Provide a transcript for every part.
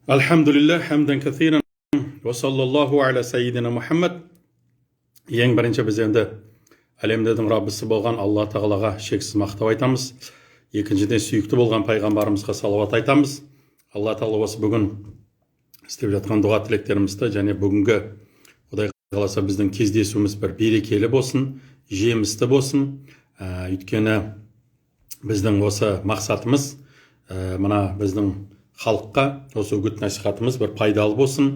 Alhamdulillah, hamdan kathiran, wa sallallahu ala sayyidina Muhammad. Ең бірінші біз енді әлемдердің Раббысы болған Алла Тағалаға шексіз мақтау айтамыз. Екіншіден сүйікті болған пайғамбарымызға салауат айтамыз. Алла Тағала осы бүгін істеп жатқан дұға тілектерімізді және бүгінгі Құдай қаласа біздің кездесуіміз бір берекелі болсын, жемісті болсын. Өйткені біздің осы мақсатымыз мына біздің халыққа осы үгіт насихатымыз бір пайдалы болсын,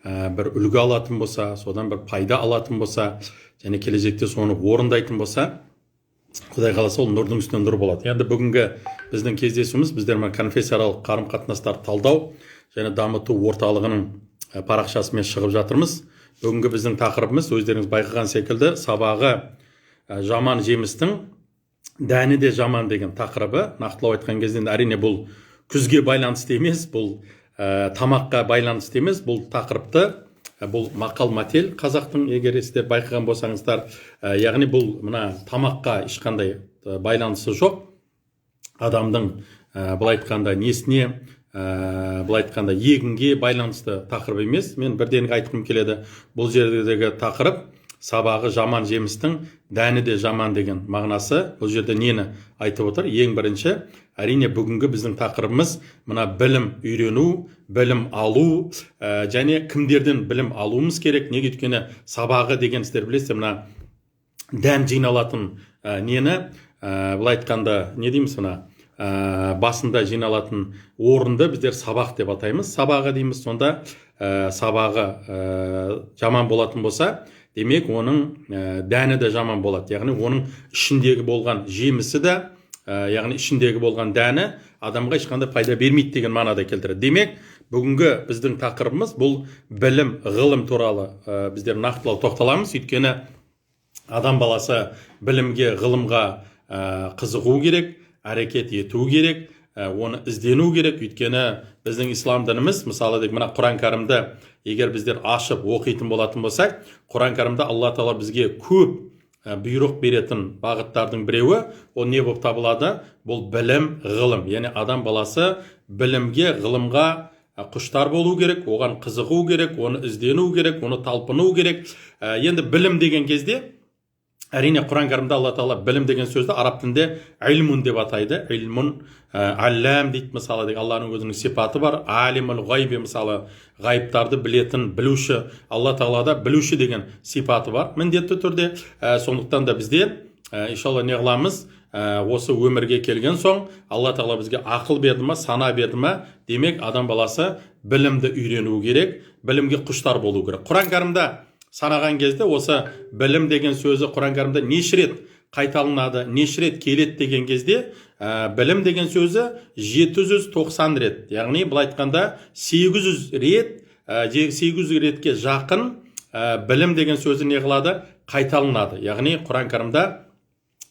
бір үлгі алатын болса, содан бір пайда алатын болса, және келешекте соны орындайтын болса, Құдай қаласа ол нұрдың үстінен нұр болады. Енді бүгінгі біздің кездесуіміз біздер конфессияаралық қарым-қатынастарды талдау және дамыту орталығының парақшасымен шығып жатырмыз. Бүгінгі біздің тақырыбымыз өздеріңіз байқаған секілді сабағы жаман жемістің дәні де жаман деген тақырыбы. Нақтылау айтқан кезде әрине бұл күзге байланысты емес, бұл тамаққа байланысты емес, бұл тақырыпты, бұл мақал-мәтел қазақтың, егер сіздер байқаған болсаңыздар, яғни бұл мына тамаққа ешқандай байланысы жоқ. Адамдың былай айтқанда несіне, былай айтқанда егінге байланысты тақырып емес. Мен бірден айтқым келеді, бұл жердегі тақырып сабағы жаман жемістің дәні де жаман деген мағынасы. Бұл жерде нені айтып отыр? Ең бірінші, әрине бүгінгі біздің тақырыбымыз мына білім үйрену, білім алу және кімдерден білім алуымыз керек. Неге? Өйткені сабағы деген сіздер білесіздер, мына дән жиналатын нені, былай айтқанда не дейміз, мына басында жиналатын орынды біздер сабақ деп атаймыз. Сабағы дейміз. Сонда сабағы жаман болатын болса, демек оның дәні де жаман болады. Яғни оның ішіндегі болған жемісі де, яғни ішіндегі болған дәні адамға ешқандай пайда бермейді деген мағынада келтіреді. Демек, бүгінгі біздің тақырыбымыз бұл білім, ғылым туралы біздер нақтылау тоқталамыз. Өйткені адам баласы білімге, ғылымға қызығу керек, әрекет ету керек, оны іздену керек. Өйткені біздің ислам дініміз, мысалы мына Құран кәрімді егер біздер ашып оқитын болатын болсақ, Құран кәрімді Алла Тағала бізге көп бұйрық беретін бағыттардың біреуі, ол не болып табылады? Бұл білім, ғылым. Яғни адам баласы білімге, ғылымға құштар болу керек, оған қызығу керек, оны іздену керек, оны талпыну керек. Енді білім деген кезде, әрине Құран кәрімде Алла Тағала білім деген сөзді араб тілінде ильмун деп атайды. Ильмун, аллам дейді, мысалы, Алланың өзінің сипаты бар. Алимул ғайби, мысалы, ғайыптарды білетін, білуші. Алла Тағалада білуші деген сипаты бар, міндетті түрде. Сондықтан да бізде, иншалла, не қыламыз? Осы өмірге келген соң, Алла Тағала бізге ақыл берді ма, сана берді ма? Демек, адам баласы білімді үйрену керек, білімге құштар болу керек. Құран кәрімде санаған кезде осы білім деген сөзі Құран кәрімде неше рет қайталанады, неше рет келеді деген кезде, білім деген сөзі 790 рет. Яғни былай айтқанда 800 рет, 800 ретке жақын білім деген сөзі не қылады? Қайталанады. Яғни Құран кәрімде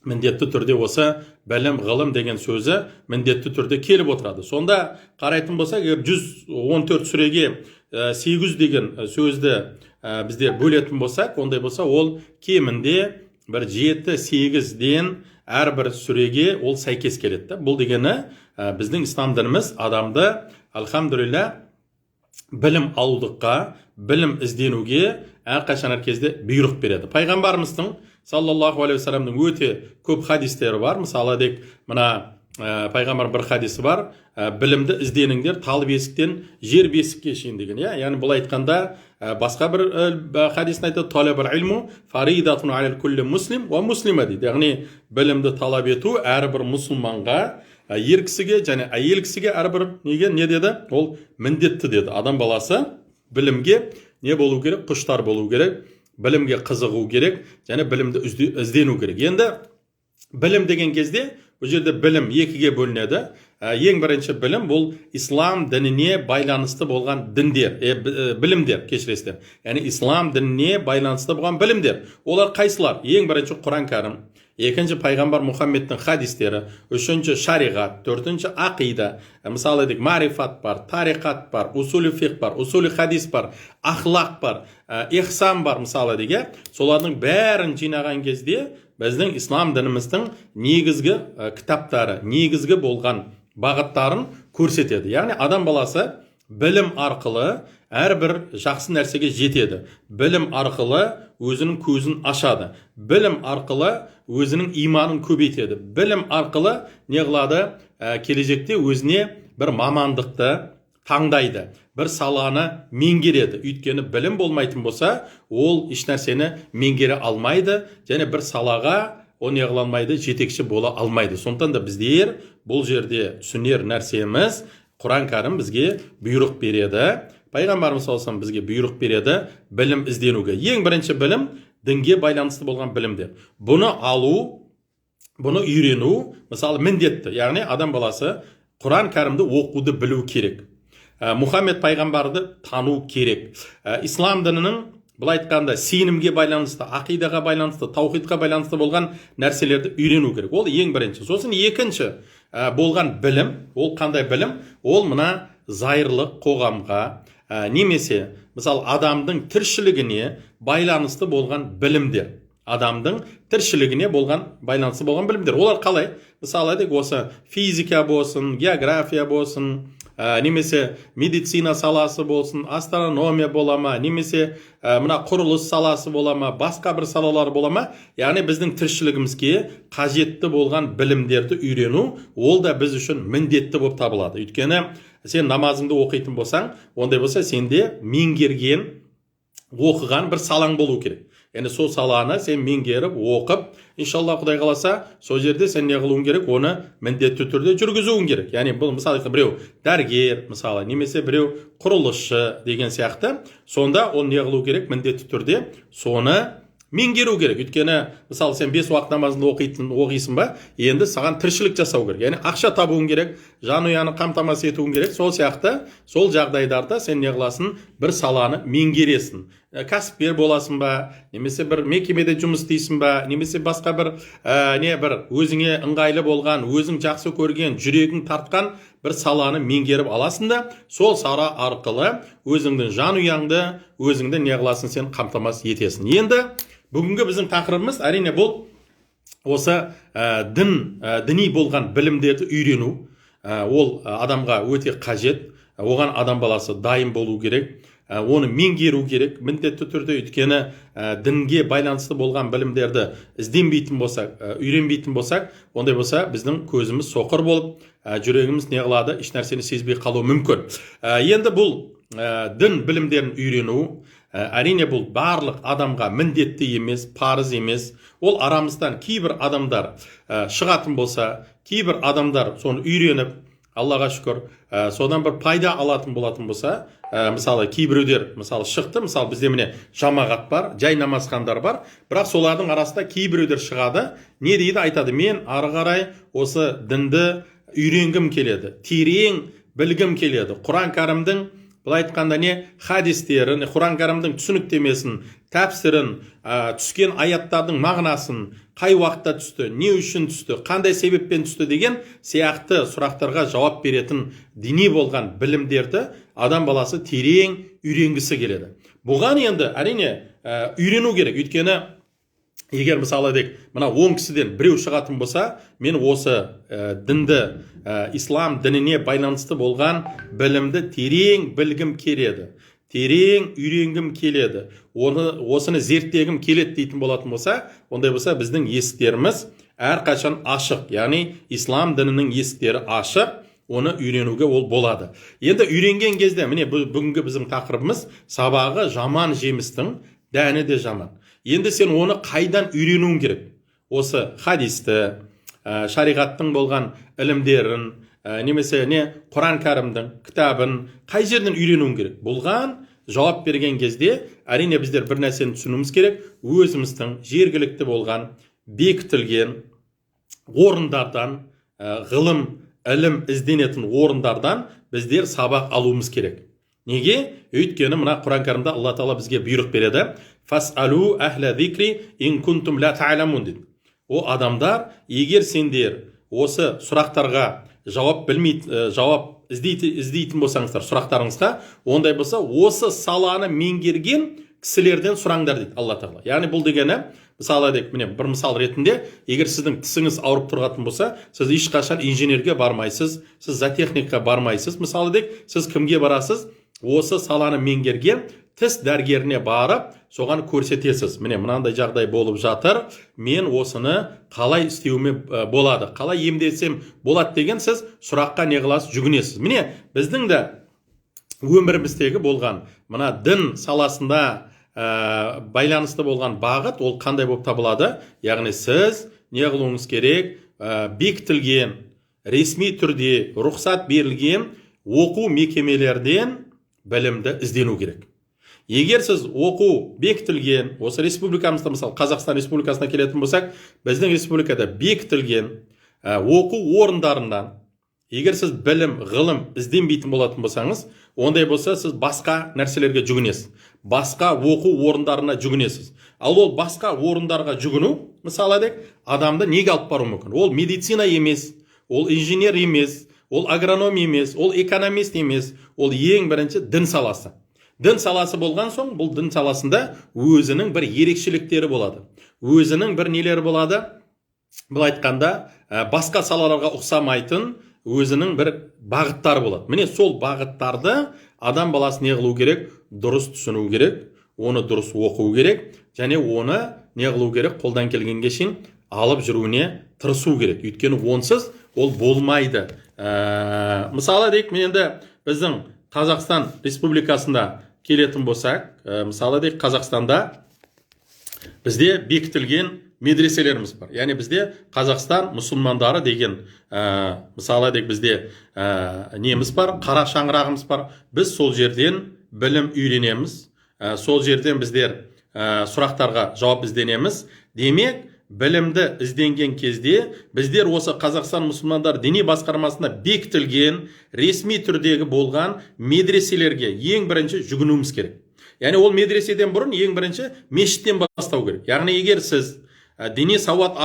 міндетті түрде осы білім, ғылым деген сөзі міндетті түрде келіп отырады. Сонда қарайтын болсақ, 114 сүреге 800 деген сөзді біздер бөлетін болсақ, ондай болса, ол кемінде бір 7-8-ден әрбір сүреге ол сәйкес келеді. Бұл дегені біздің ислам дініміз адамды, алхамдулилля, білім алудыққа, білім ізденуге әрқашан әр кезде бұйрық береді. Пайғамбарымыздың саллаллаху алейхи вассаламның өте көп хадистері бар. Мысалы, мына пайғамбар бір хадисі бар, білімді ізденіңдер тал бесіктен жер бесікке шейін деген. Яғни бұл айтқанда басқа бір хадисін айтады, талабул илму фаридатун алал кулли муслим ва муслима дейді. Яғни білімді талап ету әрбір мұсылманға, ер кісіге және әйел кісіге әрбір не деді? Ол міндетті деді. Адам баласы білімге не болу керек? Құштар болу керек, білімге қызығу керек және білімді іздену керек. Енді білім деген кезде бұл жерде білім екіге бөлінеді. Ең бірінші білім бұл ислам дініне байланысты болған діндер, білімдер, кешіресіздер. Яғни ислам дініне байланысты болған білімдер. Олар қайсылар? Ең бірінші Құран кәрім, екінші пайғамбар Мұхаммедтің хадистері, үшінші шариғат, төртінші ақида. Мысалы, марифат бар, тариқат бар, усулі фиқ бар, усулі хадис бар, ахлақ бар, ихсан бар, мысалы деге. Солардың бәрін жинаған кезде біздің ислам дініміздің негізгі кітаптары, негізгі болған бағыттарын көрсетеді. Яғни адам баласы білім арқылы әрбір жақсы нәрсеге жетеді. Білім арқылы өзінің көзін ашады. Білім арқылы өзінің иманын көбейтеді. Білім арқылы не қылады? Келешекте өзіне бір мамандықты таңдайды. Бір саланы меңгереді. Өйткені білім болмайтын болса, ол еш нәрсені меңгере алмайды, және бір салаға о не қыла алмайды, жетекші бола алмайды. Сондықтан да біздер бұл жерде түсінер нәрсеміз, Құран кәрім бізге бұйрық береді. Пайғамбарымыз саллаллаху алейхи бізге бұйрық береді білім ізденуге. Ең бірінші білім дінге байланысты болған білімдер. Бұны алу, бұны үйрену, мысалы міндетті. Яғни адам баласы Құран кәрімді оқуды білу керек. Мұхаммед пайғамбарды тану керек. Ислам дінінің бұл айтқанда сенімге байланысты, ақидаға байланысты, таухидқа байланысты болған нәрселерді үйрену керек. Ол ең бірінші. Сосын екінші болған білім, ол қандай білім? Ол мына зайырлық қоғамға, немесе мысалы адамдың тіршілігіне байланысты болған білімдер. Адамдың тіршілігіне байланысты болған білімдер. Олар қалай? Мысалы осы физика болсын, география болсын, немесе медицина саласы болсын, астрономия бола ма, немесе мына құрылыс саласы бола ма, басқа бір салалар бола ма, яғни біздің тіршілігімізге қажетті болған білімдерді үйрену, ол да біз үшін міндетті болып табылады. Өйткені сен намазыңды оқитын болсаң, ондай болса сенде меңгерген, оқыған бір салаң болу керек. Яғни сол саланы сен меңгеріп, оқып, иншалла Құдай қаласа, сол жерде сен не қылуың керек, оны міндетті түрде жүргізуің керек. Яғни бұл мысалы біреу дәрігер, мысалы, немесе біреу құрылысшы деген сияқты, сонда оны не қылу керек, міндетті түрде соны меңгеру керек. Өйткені мысалы сен 5 уақыт намазыңды оқисың ба, енді саған тіршілік жасау керек. Яғни ақша табуың керек, жанұяны қамтамасыз етуің керек. Сол сияқты, сол жағдайларда сен не қыласың, бір саланы меңгересің. Кәсіпкер боласың ба, немесе бір мекемеде жұмыс істейсің ба, немесе басқа бір өзіңе ыңғайлы болған, өзің жақсы көрген, жүрегің тартқан бір саланы меңгеріп аласың да, сол сала арқылы өзіңдің жанұяңды, өзіңді не қыласың, сен қамтамасыз етесің. Енді бүгінгі біздің тақырыбымыз әрине бұл осы діни болған білімдерді үйрену. Ол адамға өте қажет. Оған адам баласы дайын болу керек. Оны меңгеру керек, міндетті түрде. Өйткені дінге байланысты болған білімдерді ізденбейтін болсақ, үйренбейтін болсақ, ондай болса біздің көзіміз соқыр болып, жүрегіміз не қылады, еш нәрсені сезбей қалуы мүмкін. Енді бұл дін білімдерін үйрену, әрине бұл барлық адамға міндетті емес, парыз емес. Ол арамыздан кейбір адамдар шығатын болса, кейбір адамдар соны үйреніп, Аллаға шүкір, содан бір пайда алатын болатын болса, мысалы кейбіреулер мысалы шықты, мысалы бізде міне жамағат бар, жай намазхандар бар, бірақ солардың арасында кейбіреулер шығады, не дейді, айтады, мен ары қарай осы дінді үйренгім келеді, терең білгім келеді. Құран кәрімдің былай айтқанда не хадистерін, Құран кәрімдің түсініктемесін, тәпсірін, түскен аяттардың мағынасын, қай уақытта түсті, не үшін түсті, қандай себеппен түсті деген сияқты сұрақтарға жауап беретін діни болған білімдерді адам баласы терең үйренгісі келеді. Бұған енді әрине үйрену керек. Өйткені егер мысалы дек, мына 10 кісіден біреу шығатын болса, мен осы дінді, ислам дініне байланысты болған білімді терең білгім келеді, терең үйренгім келеді, осыны зерттегім келеді дейтін болатын болса, ондай болса біздің есіктеріміз әрқашан ашық. Яғни ислам дінінің есіктері ашық, оны үйренуге ол болады. Енді үйренген кезде, міне бүгінгі біздің тақырыбымыз сабағы жаман жемістің дәні де жаман. Енді сен оны қайдан үйренуің керек? Осы хадисті, шариғаттың болған ілімдерін, немесе Құран кәрімдің кітабын қай жерден үйренуің керек? Бұлған жауап берген кезде әрине біздер бір нәрсені түсінуіміз керек. Өзіміздің жергілікті болған, бекітілген орындардан, ғылым, ілім ізденетін орындардан біздер сабақ алуымыз керек. Неге? Өйткені мына Құран кәрімде Алла Тағала бізге бұйрық береді. Фасалу ахла зикри ин кунтум ла та'ламун дейді. О адамдар, егер сендер осы сұрақтарға жауап іздейтін болсаңыздар, сұрақтарыңызға, ондай болса, осы саланы меңгерген кісілерден сұраңдар дейді Алла тағала. Яғни бұл дегені, мысалы дек, міне бір мысал ретінде, егер сіздің тісіңіз ауырып тұратын болса, сіз ешқашан инженерге бармайсыз, сіз зоотехникқа бармайсыз. Мысалы дек, сіз кімге барасыз? Осы саланы меңгерген тіс дәрігеріне барып, соған көрсетесіз. Міне мынандай жағдай болып жатыр, мен осыны қалай істеуіме болады, қалай емдесем болады деген сіз сұраққа не қыласыз, жүгінесіз. Міне біздің де өміріміздегі болған мына дін саласында байланысты болған бағыт, ол қандай болып табылады? Яғни сіз не қылуыңыз керек? Бекітілген, ресми түрде рұқсат берілген оқу мекемелерден білімді іздену керек. Егер сіз оқу бекітілген, осы республикамызда, мысалы Қазақстан Республикасына келетін болсақ, біздің республикада бекітілген оқу орындарынан егер сіз білім, ғылым ізденбейтін болатын болсаңыз, ондай болса сіз басқа нәрселерге жүгінесіз. Басқа оқу орындарына жүгінесіз. Ал ол басқа орындарға жүгіну, мысалы дек, адамды неге алып бару мүмкін? Ол медицина емес, ол инженер емес, ол агроном емес, ол экономист емес, ол ең бірінші дін саласы. Дін саласы болған соң, бұл дін саласында өзінің бір ерекшеліктері болады. Өзінің бір нелері болады. Бұл айтқанда, басқа салаларға ұқсамайтын өзінің бір бағыттары болады. Міне сол бағыттарды адам баласы не қылу керек? Дұрыс түсіну керек, оны дұрыс оқу керек, және оны не қылу керек? Қолдан келгенге шейін алып жүруіне тырысу керек. Өйткені онсыз ол болмайды. Мысалы дейік, мен енді біздің Қазақстан Республикасында келетін болсақ, мысалы дейік, Қазақстанда бізде бекітілген медреселеріміз бар. Яғни бізде Қазақстан мұсылмандары деген, мысалы дейік, бізде неміз бар, қара шаңырағымыз бар. Біз сол жерден білім үйренеміз, сол жерден біздер сұрақтарға жауап ізденеміз. Демек, білімді ізденген кезде біздер осы Қазақстан мұсылмандар діни басқармасына бекітілген, ресми түрдегі болған медреселерге ең бірінші жүгінуіміз керек. Яғни ол медреседен бұрын ең бірінші мешіттен бастау керек. Яғни егер сіз діни сауат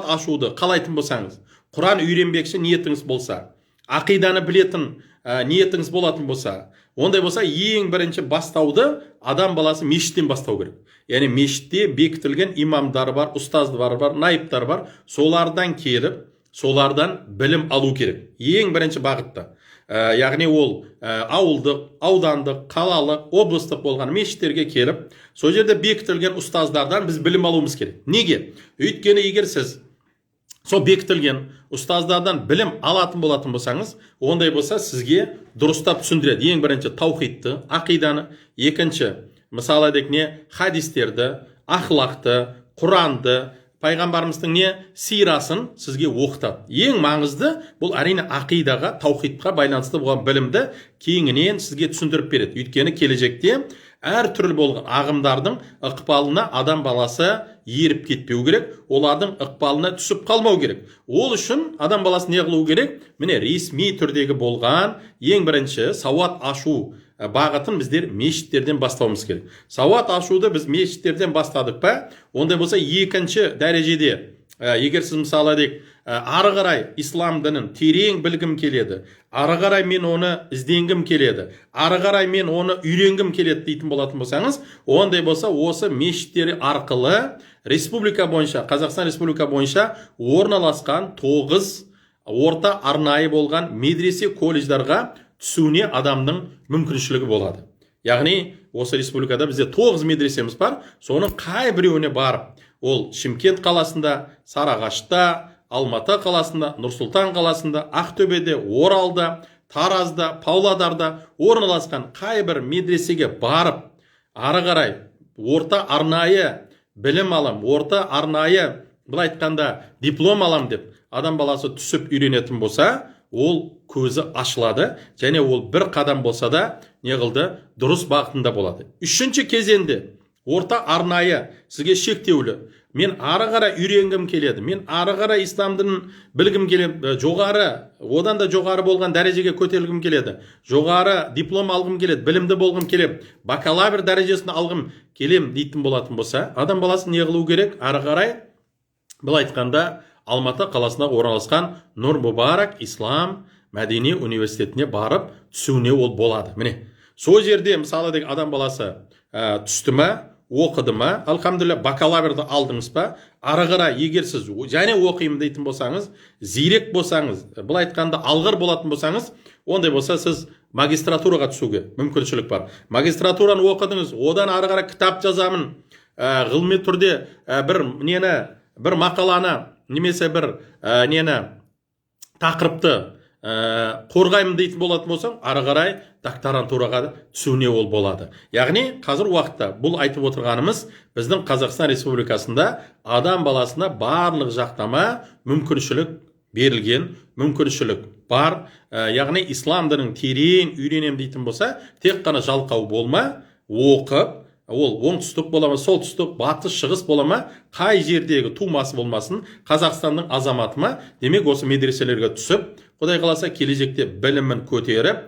ашуды қалайтын болсаңыз, Құран үйренбекші ниетіңіз болса, ақиданы білетін ниетіңіз болатын болса, ондай болса ең бірінші бастауды адам баласы мешіттен бастау керек. Яғни мешітте бекітілген имамдар бар, ұстаздар бар, найыптар бар, солардан келіп, солардан білім алу керек. Ең бірінші бағытта. Яғни ол ауылдық, аудандық, қалалық, облыстық болған мешіттерге келіп, сол жерде бекітілген ұстаздардан біз білім алуымыз керек. Неге? Өйткені егер сіз сол бекітілген ұстаздардан білім алатын болатын болсаңыз, ондай болса сізге дұрыстап түсіндіреді. Ең бірінші таухидты, ақиданы, екінші мысалы дек не? Хадистерді, ахлақты, Құранды, пайғамбарымыздың не? Сирасын сізге оқытады. Ең маңызды бұл әрине ақидаға, таухидқа байланысты болған білімді кеңінен сізге түсіндіріп береді. Өйткені келешекте әр түрлі болған ағымдардың ықпалына адам баласы еріп кетпеу керек, олардың ықпалына түсіп қалмау керек. Ол үшін адам баласы не қылу керек? Міне ресми түрдегі болған ең бірінші сауат ашу бағытын біздер мешіттерден бастауымыз керек. Сауат ашуды біз мешіттерден бастадық па? Ондай болса екінші дәрежеде, егер сіз мысалы дейік, ары қарай ислам дінін терең білгім келеді, ары қарай мен оны ізденгім келеді, ары қарай мен оны үйренгім келеді дейтін болатын болсаңыз, ондай болса осы мешіттері арқылы республика бойынша, Қазақстан Республика бойынша орналасқан 9 орта арнайы болған медресе колледждарға түсуіне адамның мүмкіншілігі болады. Яғни осы республикада бізде 9 медресеміз бар, соның қай біреуіне барып, ол Шымкент қаласында, Сарыағашта, Алматы қаласында, Нұр-Сұлтан қаласында, Ақтөбеде, Оралда, Таразда, Павлодарда орналасқан қай бір медресеге барып, ары қарай орта арнайы білім алам, орта арнайы былай айтқанда диплом алам деп адам баласы түсіп үйренетін болса, ол көзі ашылады, және ол бір қадам болса да не қылды? Дұрыс бағытында болады. Үшінші кезеңде орта арнайы сізге шектеулі. Мен ары қарай үйренгім келеді, мен ары қарай исламдың білгім келеді, жоғары, одан да жоғары болған дәрежеге көтерілгім келеді, жоғары диплом алғым келеді, білімді болғым келеді, бакалавр дәрежесін алғым келем дейтін болатын болса, адам баласы не қылу керек? Ары қарай бұл айтқанда Алматы қаласына орналасқан Нұр Мұбарак Ислам Мәдени университетіне барып түсуіне ол болады. Міне, сол жерде мысалы деген адам баласы түсті ма, оқыды ма, алхамдулилля бакалаврды алдыңыз ба, ары қарай егер сіз және оқимын дейтін болсаңыз, зирек болсаңыз, бұл айтқанда алғыр болатын болсаңыз, ондай болса сіз магистратураға түсуге мүмкіншілік бар. Магистратураны оқыдыңыз, одан ары қарай кітап жазамын, ғылыми түрде бір мақаланы немесе бір тақырыпты қорғаймын дейтін болатын болсаң, ары қарай докторантураға түсуіне ол болады. Яғни қазір уақытта бұл айтып отырғанымыз біздің Қазақстан Республикасында адам баласына барлық жақтама мүмкіншілік берілген, мүмкіншілік бар. Яғни ислам дінін терең үйренем дейтін болса, тек қана жалқау болма, оқып, ол оңтүстік бола ма, солтүстік, батыс, шығыс бола ма, қай жердегі тумасы болмасын, Қазақстанның азаматы ма, демек осы медреселерге түсіп, Құдай қаласа келешекте білімін көтеріп,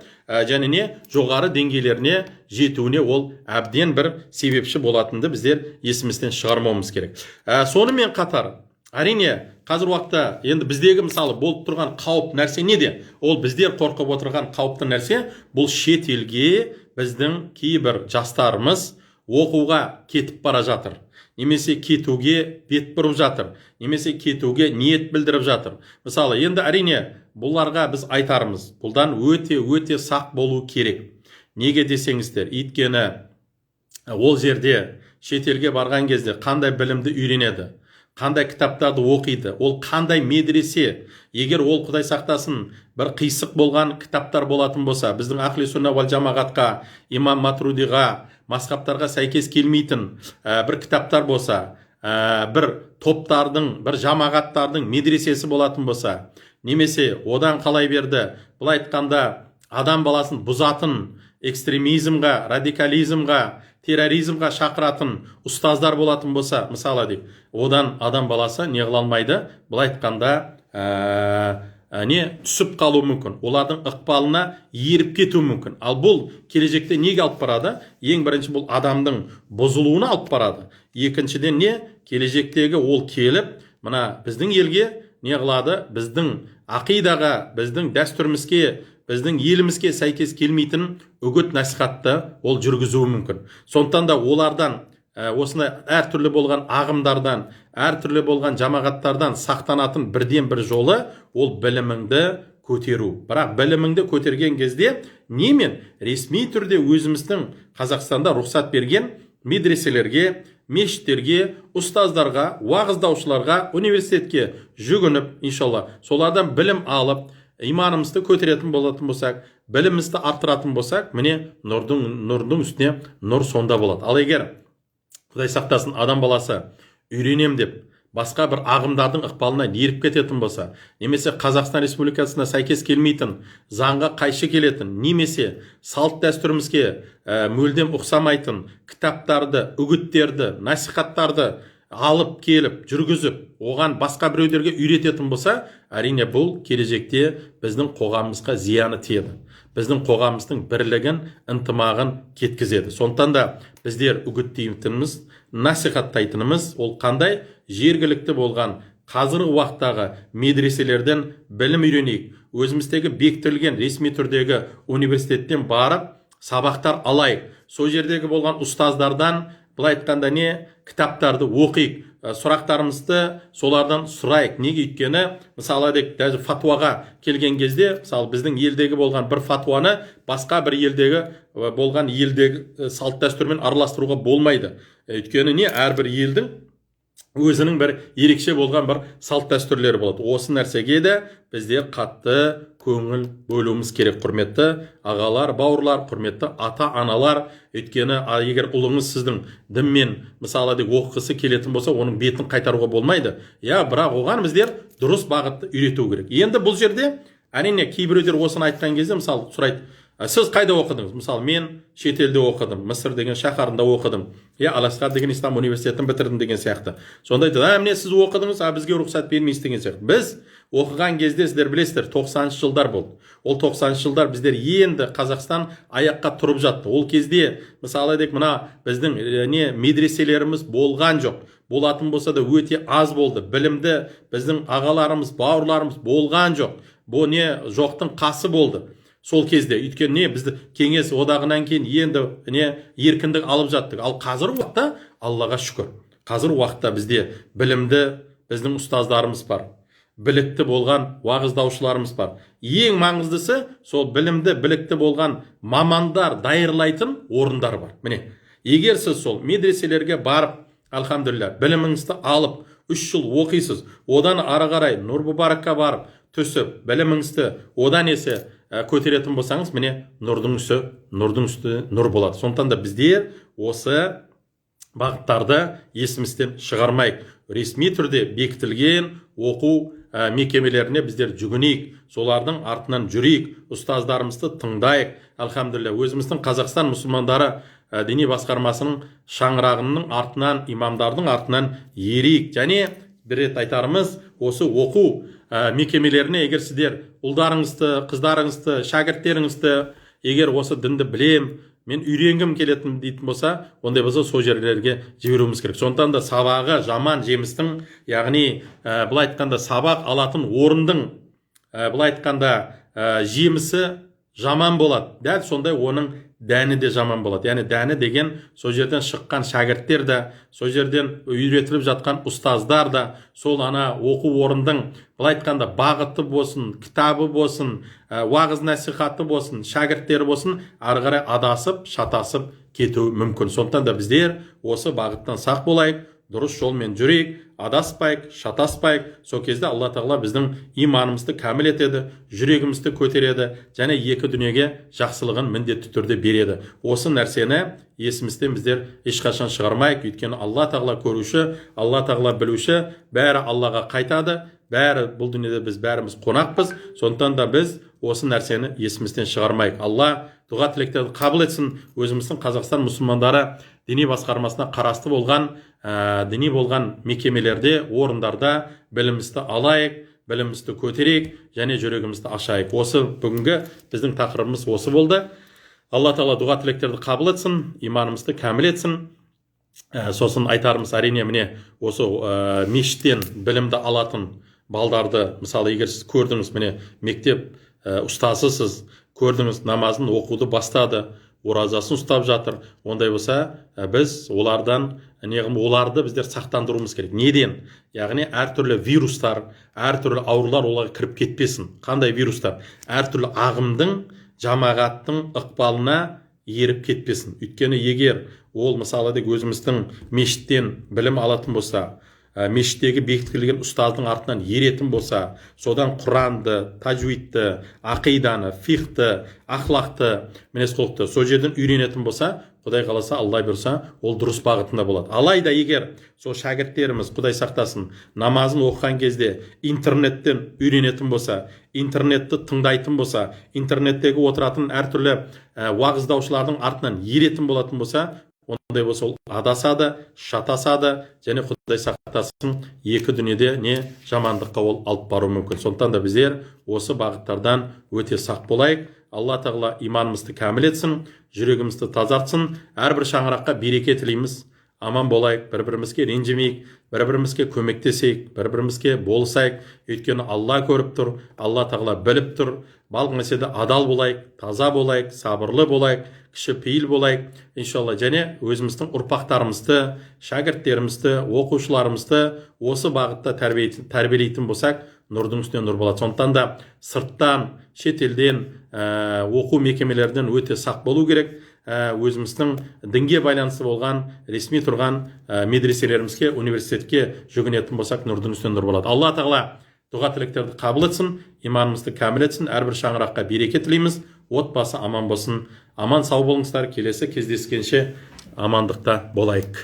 және жоғары деңгейлеріне жетуіне ол әбден бір себепші болатынды біздер есімізден шығармауымыз керек. Сонымен қатар, әрине қазір уақытта енді біздегі мысалы болып тұрған қауіп нәрсе неде? Ол біздер қорқып отырған қауіпті нәрсе, бұл шет елге біздің кейбір жастарымыз оқуға кетіп бара жатыр, немесе кетуге бет бұрып жатыр, немесе кетуге ниет білдіріп жатыр. Мысалы, енді әрине бұларға біз айтарымыз, бұлдан өте сақ болу керек. Неге десеңіздер, өйткені ол жерде шетелге барған кезде қандай білімді үйренеді, қандай кітаптарды оқиды, ол қандай медресе, егер ол Құдай сақтасын бір қисық болған кітаптар болатын болса, біздің ахли сүнна вал жамағатқа, имам Матрудиға, мазхабтарға сәйкес келмейтін бір кітаптар болса, бір топтардың, бір жамағаттардың медресесі болатын болса, немесе одан қалай берді, бұл айтқанда адам баласын бұзатын, экстремизмға, радикализмға, терроризмға шақыратын ұстаздар болатын болса, мысалы деп, одан адам баласы не қыла алмайды, бұл айтқанда түсіп қалу мүмкін, олардың ықпалына еріп кету мүмкін. Ал бұл келешекте неге алып барады? Ең бірінші бұл адамдың бұзылуына алып барады. Екіншіден келешектегі ол келіп, мына біздің елге не қылады? Біздің ақидаға, біздің дәстүрімізге, біздің елімізге сәйкес келмейтін үгіт насихатты ол жүргізуі мүмкін. Сондықтан да олардан осындай әртүрлі болған ағымдардан, әртүрлі болған жамағаттардан сақтанатын бірден бір жолы ол біліміңді көтеру. Бірақ біліміңді көтерген кезде немен? Ресми түрде өзіміздің Қазақстанда рұқсат берген медреселерге, мешіттерге, ұстаздарға, уағыздаушыларға, университетке жүгініп, иншалла, солардан білім алып, иманымызды көтеретін болатын болсақ, білімімізді арттыратын болсақ, міне нұрдың үстіне нұр сонда болады. Ал егер Құдай сақтасын адам баласы үйренем деп басқа бір ағымдардың ықпалына еріп кететін болса, немесе Қазақстан Республикасына сәйкес келмейтін, заңға қайшы келетін, немесе салт дәстүрімізге мүлдем ұқсамайтын кітаптарды, үгіттерді, насихаттарды алып келіп, жүргізіп, оған басқа біреулерге үйрететін болса, әрине бұл келешекте біздің қоғамымызға зияны тиеді. Біздің қоғамымыздың бірлігін, ынтымағын кеткізеді. Сондықтан да біздер үгіттейтініміз, насихаттайтынымыз ол қандай? Жергілікті болған қазіргі уақыттағы медреселерден білім үйренейік. Өзіміздегі бекітілген ресми түрдегі университеттен барып сабақтар алайық. Сол жердегі болған ұстаздардан былай айтқанда кітаптарды оқиық, сұрақтарымызды солардан сұрайық. Неге? Өйткені мысалы даже фатуаға келген кезде, мысалы біздің елдегі болған бір фатуаны басқа бір елдегі болған елдегі салт дәстүрмен араластыруға болмайды. Өйткені әрбір елдің өзінің бір ерекше болған бір салт дәстүрлері болады. Осы нәрсеге де бізде қатты көңіл бөлуіміз керек, құрметті ағалар, бауырлар, құрметті ата-аналар. Өйткені егер ұлыңыз сіздің дінмен мысалы оқығысы келетін болса, оның бетін қайтаруға болмайды. Бірақ оған біздер дұрыс бағытты үйрету керек. Енді бұл жерде әрине кейбіреулер осыны айтқан кезде мысалы сұрайды, сіз қайда оқыдыңыз? Мысалы, мен шетелде оқыдым, Мысыр деген шаһарында оқыдым, Ал-Асқар деген ислам университетін бітірдім деген сияқты. Сонда айтады, міне сіз оқыдыңыз, бізге рұқсат бермейсіз деген сияқты. Біз оқыған кезде сіздер білесіздер, 90-шы жылдар болды. Ол 90-шы жылдар біздер енді Қазақстан аяққа тұрып жатты. Ол кезде мысалы мына біздің медреселеріміз болған жоқ. Болатын болса да өте аз болды. Білімді біздің ағаларымыз, бауырларымыз болған жоқ. Бұл жоқтың қасы болды. сол кезде. Өйткені не, бізді кеңес одағынан кейін енді не еркіндік алып жаттық. Ал қазір уақытта Аллаға шүкір. Қазір уақытта бізде білімді біздің ұстаздарымыз бар. Білікті болған уағыздаушыларымыз бар. Ең маңыздысы сол білімді, білікті болған мамандар дайырлайтын орындар бар. Міне, егер сіз сол медреселерге барып, алхамдулилля, біліміңізді алып, 3 жыл оқисыз, одан ары қарай Нұр-Мұбаракқа барып, түсіп, біліміңізді одан есе көтеретін болсаңыз, міне, нұрдың үсті нұр болады. Сондықтан да біздер осы бағыттарды есімізден шығармайық. Ресми түрде бекітілген оқу мекемелеріне біздер жүгінейік, солардың артынан жүрейік, ұстаздарымызды тыңдайық. Алхамдулилля, өзіміздің Қазақстан мұсылмандары діни басқармасының шаңырағының артынан, имамдардың артынан ерейік. Және бір рет айтарымыз, осы оқу мекемелеріне егер сіздер ұлдарыңызды, қыздарыңызды, шәкірттеріңізді егер осы дінді білем, мен үйренгім келетін дейтін болса, ондай болса сол жерлерге жіберуіміз керек. Сондықтан да сабағы жаман жемістің, яғни былай айтқанда сабақ алатын орындың, былай айтқанда жемісі жаман болады. Дәл сондай оның дәні де жаман болады. Яғни дәні деген сол жерден шыққан шәкірттер де, сол жерден үйретіліп жатқан ұстаздар да, сол ана оқу орындың былай айтқанда бағыты болсын, кітабы болсын, уағыз насихаты болсын, шәкірттері болсын, ары қарай адасып, шатасып кетуі мүмкін. Сондықтан да біздер осы бағыттан сақ болайық, дұрыс жолмен жүрейік, адаспайық, шатаспайық. Сол кезде Алла тағала біздің иманымызды кәміл етеді, жүрегімізді көтереді, және екі дүниеге жақсылығын міндетті түрде береді. Осы нәрсені есімізден біздер ешқашан шығармайық. Өйткені Алла тағала көруші, Алла тағала білуші, бәрі Аллаға қайтады. Бәрі бұл дүниеде біз бәріміз қонақпыз. Сондықтан да біз осы нәрсені есімізден шығармайық. Алла дұға тілектерді қабыл етсін. Өзіміздің Қазақстан мұсылмандары діни басқармасына қарасты болған діни болған мекемелерде, орындарда білімімізді алайық, білімімізді көтерейік, және жүрегімізді ашайық. Осы бүгінгі біздің тақырыбымыз осы болды. Алла тағала дұға тілектерді қабыл етсін, иманымызды кәміл етсін. Сосын айтарымыз әрине міне осы мешіттен білімді алатын балдарды, мысалы егер сіз көрдіңіз, міне мектеп ұстазысыз, көрдіңіз, намазын оқуды бастады, оразасын ұстап жатыр, ондай болса біз оларды біздер сақтандыруымыз керек. Неден? Яғни әртүрлі вирустар, әртүрлі аурулар оларға кіріп кетпесін. Қандай вирустар? Әртүрлі ағымдың, жамағаттың ықпалына еріп кетпесін. Өйткені егер ол мысалы өзіміздің мешіттен білім алатын болса, мешіттегі бекітілген ұстаздың артынан еретін болса, содан Құранды, таджвидті, ақиданы, фихты, ақлақты, мінез-құлықты сол жерден үйренетін болса, Құдай қаласа, Алла бұйырса, ол дұрыс бағытында болады. Алайда егер сол шәкірттеріміз, Құдай сақтасын, намазын оқыған кезде интернеттен үйренетін болса, интернетті тыңдайтын болса, интернеттегі отыратын әртүрлі уағыздаушылардың артынан еретін болатын болса, ондай болса ол адасады, шатасады, және Құдай сақтасын, екі дүниеде не жамандыққа ол алып бару мүмкін. Сондықтан да біздер осы бағыттардан өте сақ болайық. Алла тағала иманымызды кәміл етсін, жүрегімізді тазартсын, әрбір шаңыраққа береке тілейміз. Аман болайық, бір-бірімізге ренжімейік, бір-бірімізге көмектесейік, бір-бірімізге болысайық. Өйткені Алла көріп тұр, Алла тағала біліп тұр. Барлық нәрседе адал болайық, таза болайық, сабырлы болайық, кішіпейіл болайық. Иншалла, және өзіміздің ұрпақтарымызды, шәкірттерімізді, оқушыларымызды осы бағытта тәрбиелейтін болсақ, нұрдың үстіне нұр болады. Сондықтан да сырттан, шетелден, оқу мекемелерден өте сақ болу керек. Өзіміздің дінге байланысты болған, ресми тұрған медреселерімізге, университетке жүгінетін болсақ, нұрдың үстіне нұр болады. Алла тағала дұға тілектерді қабыл етсін, иманымызды кәміл етсін, әрбір шаңыраққа береке тілейміз, отбасы аман болсын. Аман сау болыңыздар, келесі кездескенше амандықта болайық.